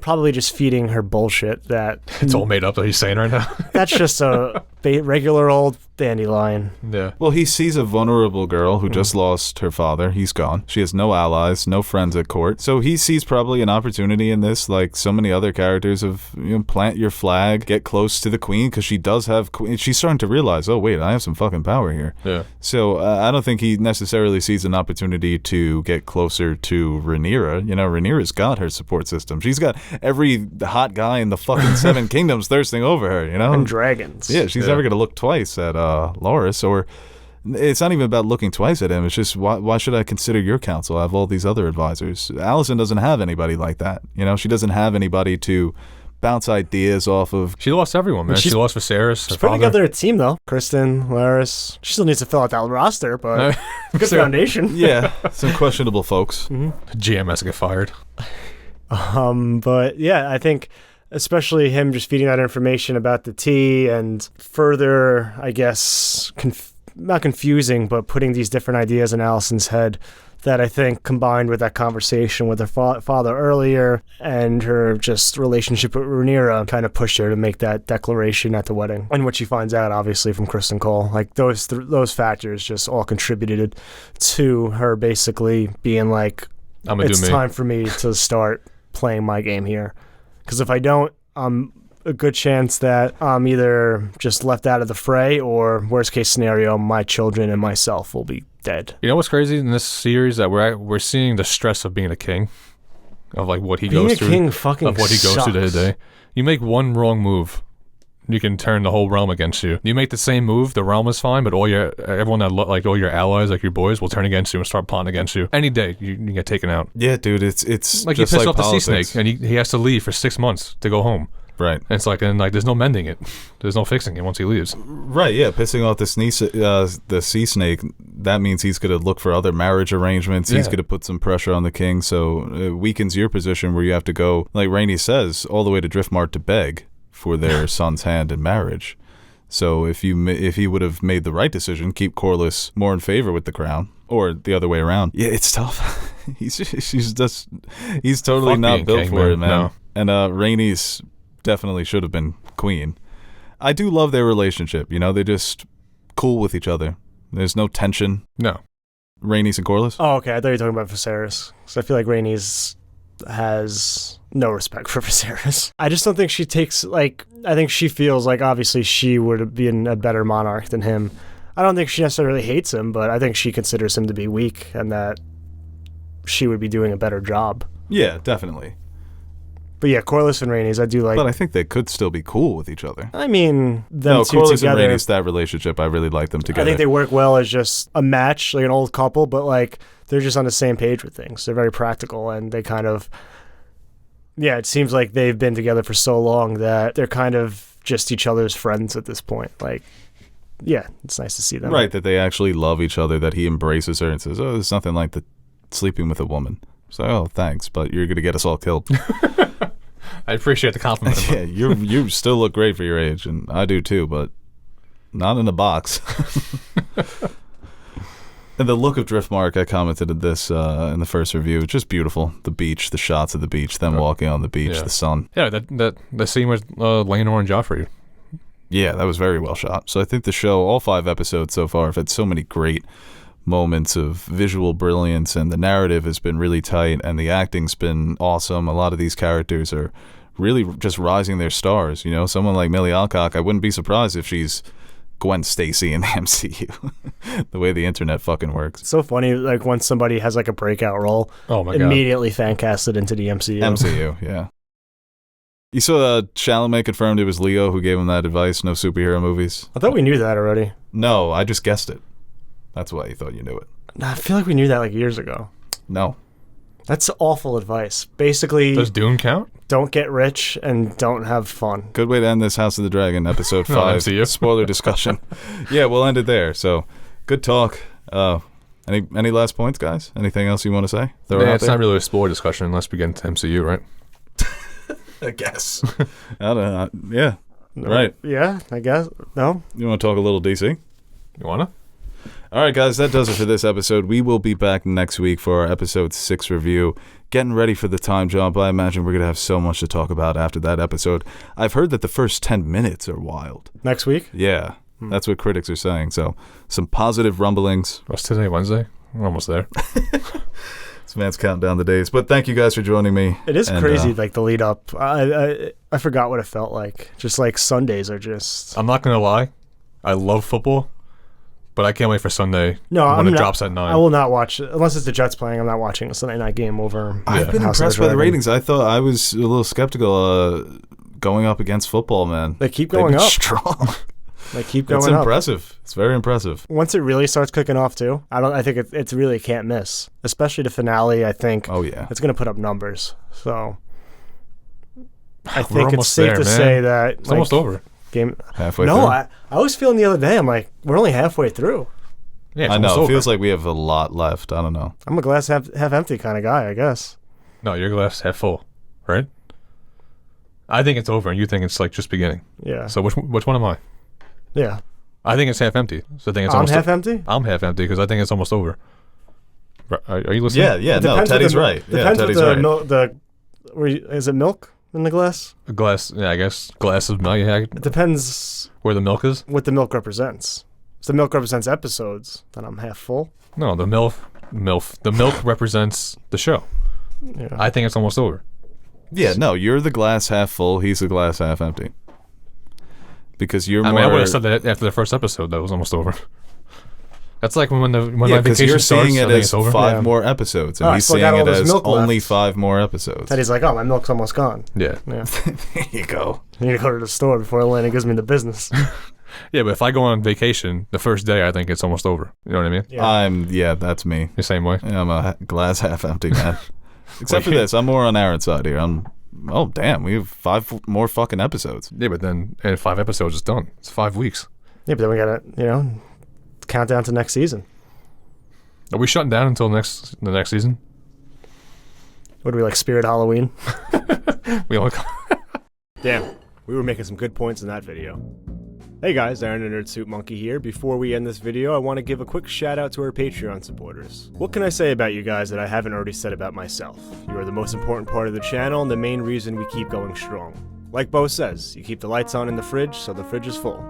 probably just feeding her bullshit that It's all made up that he's saying right now. that's just a regular old dandelion. Yeah. Well, he sees a vulnerable girl who just lost her father. He's gone. She has no allies, no friends at court. So he sees probably an opportunity in this, like so many other characters, of plant your flag, get close to the queen, because she does have queen. She's starting to realize, oh wait, I have some fucking power here. Yeah. So I don't think he necessarily sees an opportunity to get closer to Rhaenyra. You know, Rhaenyra's got her support system. She's got every hot guy in the fucking Seven Kingdoms thirsting over her. You know, And dragons. yeah, she's never gonna look twice at Laris, or it's not even about looking twice at him. It's just, why should I consider your counsel? I have all these other advisors. Alicent doesn't have anybody like that. You know, she doesn't have anybody to bounce ideas off of. She lost everyone, man. She lost Viserys. She's putting together a team though. Kristen, Laris. She still needs to fill out that roster, but good foundation. Yeah, some questionable folks. GM has to get fired. But yeah, I think especially him just feeding that information about the tea and further, I guess, not confusing, but putting these different ideas in Alicent's head that I think combined with that conversation with her father earlier and her just relationship with Rhaenyra kind of pushed her to make that declaration at the wedding. And what she finds out, obviously, from Kristen Cole, like those factors just all contributed to her basically being like, it's time for me to start playing my game here. Because if I don't, a good chance that I'm either just left out of the fray, or worst case scenario, my children and myself will be dead. You know what's crazy in this series, that we're seeing the stress of being a king, of like what he Being goes through, a king fucking of what he goes through day to sucks. day. You make one wrong move, you can turn the whole realm against you. You make the same move, the realm is fine, but everyone that like all your allies, like your boys, will turn against you and start plotting against you. Any day you get taken out. Yeah, dude, it's Like just you piss like off politics. the sea snake, and he has to leave for 6 months to go home. Right. And it's like, and like, there's no mending it. There's no fixing it once he leaves. Right, yeah, pissing off the sea snake, that means he's going to look for other marriage arrangements. He's going to put some pressure on the king, so it weakens your position where you have to go, like Rhaenys says, all the way to Driftmark to beg for their son's hand in marriage. So if he would have made the right decision, keep Corlys more in favor with the crown, or the other way around. Yeah, it's tough. he's totally Fuck not being built king, for man. it, man. No. And Rhaenys definitely should have been queen. I do love their relationship. You know, they're just cool with each other. There's no tension. No. Rhaenys and Corlys? Oh, okay. I thought you were talking about Viserys. So I feel like Rhaenys has no respect for Viserys. I just don't think she takes, like, I think she feels like obviously she would have been a better monarch than him. I don't think she necessarily hates him, but I think she considers him to be weak and that she would be doing a better job. Yeah, definitely. But yeah, Corlys and Rhaenys, I do like. But I think they could still be cool with each other. I mean, them No, two Corlys together. and Rhaenys, that relationship, I really like them together. I think they work well as just a match, like an old couple, but like they're just on the same page with things. They're very practical, and they kind of, yeah, it seems like they've been together for so long that they're kind of just each other's friends at this point. Like, yeah, it's nice to see them. Right, that they actually love each other, that he embraces her and says, oh, there's nothing like sleeping with a woman. So, oh, thanks, but you're going to get us all killed. I appreciate the compliment. Yeah, you still look great for your age, and I do too, but not in a box. And the look of Driftmark, I commented on this in the first review. Just beautiful. The beach, the shots of the beach, them walking on the beach, the sun. Yeah, that scene with Laenor and Joffrey. Yeah, that was very well shot. So I think the show, all 5 episodes so far, have had so many great moments of visual brilliance, and the narrative has been really tight, and the acting's been awesome. A lot of these characters are really just rising their stars. You know, someone like Millie Alcock, I wouldn't be surprised if she's Gwen Stacy in the MCU. The way the internet fucking works. It's so funny, like when somebody has like a breakout role, Oh my god. immediately fan casted into the MCU. MCU, yeah. You saw Chalamet confirmed it was Leo who gave him that advice, no superhero movies? I thought we knew that already. No, I just guessed it. That's why you thought you knew it. I feel like we knew that like years ago. No. That's awful advice. Basically, Does Dune count? don't get rich and don't have fun. Good way to end this House of the Dragon, episode 5. MCU. Spoiler discussion. Yeah, we'll end it there. So, good talk. Any last points, guys? Anything else you want to say? Throw it out It's there? not really a spoiler discussion unless we get into MCU, right? I guess. I don't know. Yeah. Right. Yeah, I guess. No? You want to talk a little DC? You wanna? All right, guys, that does it for this episode. We will be back next week for our episode 6 review. Getting ready for the time jump. I imagine we're going to have so much to talk about after that episode. I've heard that the first 10 minutes are wild. Next week? Yeah, that's what critics are saying. So, some positive rumblings. What's today, Wednesday? We're almost there. This man's counting down the days. But thank you guys for joining me. It is And, crazy, like the lead up. I forgot what it felt like. Just like Sundays are just. I'm not gonna lie. I love football, but I can't wait for Sunday No, when I'm it not, drops at 9. I will not watch it unless it's the Jets playing. I'm not watching a Sunday night game over. I've been House of impressed by the Dragon. ratings. I thought I was a little skeptical going up against football, man. They keep They've going been up. strong. They keep going It's up. impressive. It's very impressive. Once it really starts cooking off too, I think it's really can't miss. Especially the finale. I think Oh, yeah. it's gonna put up numbers. So I We're think it's almost safe there, to man. say that It's almost over. game. Halfway No, through. I was feeling the other day. I'm like, we're only halfway through. Yeah, it's I know. almost It over. feels like we have a lot left. I don't know. I'm a glass half empty kind of guy, I guess. No, your glass half full, right? I think it's over, and you think it's like just beginning. Yeah. So which one am I? Yeah. I think it's half empty. So I think it's I'm almost. half empty. I'm half empty because I think it's almost over. Are you listening? Yeah. It No, depends Teddy's with the- right. Yeah, Depends Teddy's with right. Is it milk in the glass? A glass. Yeah, I guess glass of milk. Yeah, It depends where the milk is. what the milk represents. If the milk represents episodes, then I'm half full. No, the MILF. The milk represents the show. Yeah. I think it's almost over. Yeah, no, you're the glass half full. He's the glass half empty. Because you're I more. mean, I would have said that after the first episode. That was almost over. That's like when yeah, my because vacation you're starts. seeing I it think as it's over. 5 Yeah. more episodes, and Oh, I he's still seeing got all it this as milk only left. 5 more episodes. Teddy's like, oh, my milk's almost gone. Yeah. Yeah. There you go. I need to go to the store before Elena gives me the business. Yeah, but if I go on vacation the first day, I think it's almost over. You know what I mean? Yeah. That's me. The same way. I'm a glass half empty man. Except for this, I'm more on Aaron's side here. Oh damn, we have 5 more fucking episodes. Yeah, but then in 5 episodes, it's done. It's 5 weeks. Yeah, but then we gotta, count down to next season. Are we shutting down until the next season? What do we like, Spirit Halloween? We only. Damn, we were making some good points in that video. Hey guys, Aaron the Nerd Suit Monkey here. Before we end this video, I want to give a quick shout out to our Patreon supporters. What can I say about you guys that I haven't already said about myself? You are the most important part of the channel and the main reason we keep going strong. Like Beau says, you keep the lights on in the fridge so the fridge is full.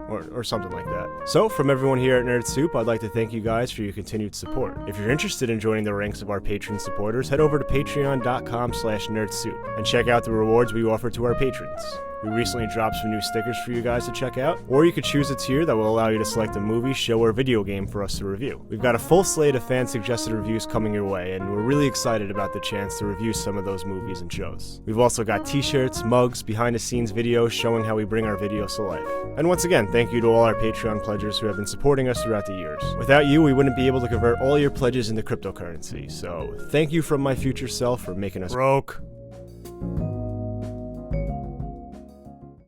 Or something like that. So, from everyone here at Nerd Soup, I'd like to thank you guys for your continued support. If you're interested in joining the ranks of our Patreon supporters, head over to patreon.com/nerdsoup and check out the rewards we offer to our patrons. We recently dropped some new stickers for you guys to check out, or you could choose a tier that will allow you to select a movie, show, or video game for us to review. We've got a full slate of fan-suggested reviews coming your way, and we're really excited about the chance to review some of those movies and shows. We've also got t-shirts, mugs, behind-the-scenes videos showing how we bring our videos to life. And once again, thank you to all our Patreon pledgers who have been supporting us throughout the years. Without you, we wouldn't be able to convert all your pledges into cryptocurrency, so thank you from my future self for making us broke.